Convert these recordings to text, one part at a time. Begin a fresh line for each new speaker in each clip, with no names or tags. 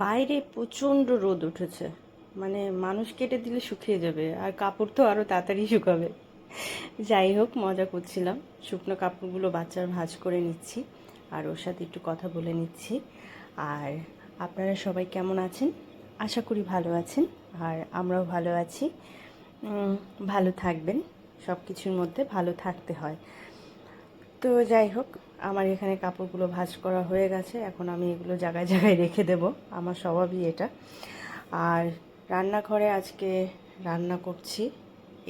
বাইরে প্রচণ্ড রোদ উঠেছে, মানে মানুষ কেটে দিলে শুকিয়ে যাবে, আর কাপড় তো আরও তাড়াতাড়ি শুকাবে। যাই হোক, মজা করছিলাম। শুকনো কাপড়গুলো বাচ্চার ভাঁজ করে নিচ্ছি, আর ওর সাথে একটু কথা বলে নিচ্ছি। আর আপনারা সবাই কেমন আছেন? আশা করি ভালো আছেন, আর আমরাও ভালো আছি। ভালো থাকবেন, সব কিছুর মধ্যে ভালো থাকতে হয়। তো যাই হোক, আমার এখানে কাপড়গুলো ভাঁজ করা হয়ে গেছে, এখন আমি এগুলো জায়গায় জায়গায় রেখে দেব, আমার স্বভাবই এটা। আর রান্নাঘরে আজকে রান্না করছি,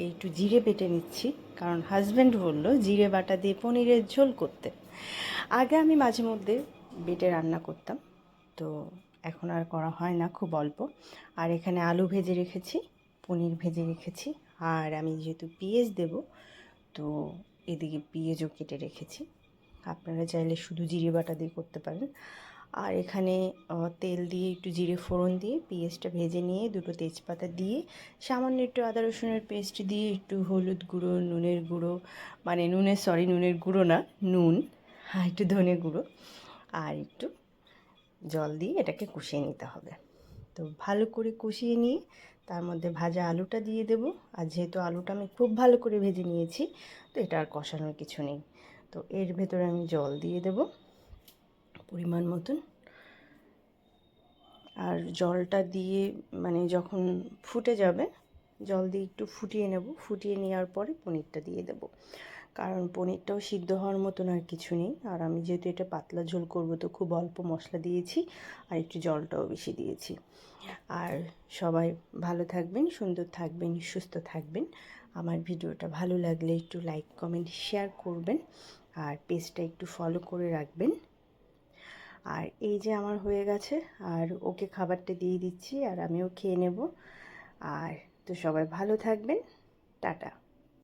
একটু জিরে বেটে নিচ্ছি, কারণ হাজব্যান্ড বলল জিরে বাটা দিয়ে পনিরের ঝোল করতে। আগে আমি মাঝে মধ্যে বেটে রান্না করতাম, তো এখন আর করা হয় না, খুব অল্প। আর এখানে আলু ভেজে রেখেছি, পনির ভেজে রেখেছি, আর আমি যেহেতু পেঁয়াজ দেব, তো এদিকে পেঁয়াজও কেটে রেখেছি। আপনারা চাইলে শুধু জিরে বাটা দিয়ে করতে পারেন। আর এখানে তেল দিয়ে একটু জিরে ফোড়ন দিয়ে পেঁয়াজটা ভেজে নিয়ে দুটো তেজপাতা দিয়ে সামান্য একটু আদা রসুনের পেস্ট দিয়ে একটু হলুদ গুঁড়ো, নুনের গুঁড়ো, মানে নুনের গুঁড়ো না, নুন, আর একটু ধনে গুঁড়ো, আর একটু জল দিয়ে এটাকে কষিয়ে নিতে হবে। তো ভালো করে কষিয়ে নিয়ে তার মধ্যে ভাজা আলুটা দিয়ে দেব। আর যেহেতু আলুটা আমি খুব ভালো করে ভেজে নিয়েছি, তো এটা আর কষানোর কিছু নেই। তো এর ভেতরে আমি জল দিয়ে দেব পরিমাণ মতন। আর জলটা দিয়ে মানে যখন ফুটে যাবে, জল দিয়ে একটু ফুটিয়ে নেব, ফুটিয়ে নেওয়ার পরে পনিরটা দিয়ে দেব। কারণ পনিরটাও সিদ্ধ হওয়ার মতন আর কিছু নেই, আর আমি যেহেতু এটা পাতলা ঝোল করব, তো খুব অল্প মশলা দিয়েছি, আর একটু জলটাও বেশি দিয়েছি। আর সবাই ভালো থাকবেন, সুন্দর থাকবেন, সুস্থ থাকবেন। আমার ভিডিওটা ভালো লাগলে একটু লাইক, কমেন্ট, শেয়ার করবেন, আর পেজটা একটু ফলো করে রাখবেন। আর এই যে আমার হয়ে গেছে, আর ওকে খাবারটা দিয়ে দিচ্ছি, আর আমিও খেয়ে নেব। আর তো সবাই ভালো থাকবেন, টাটা।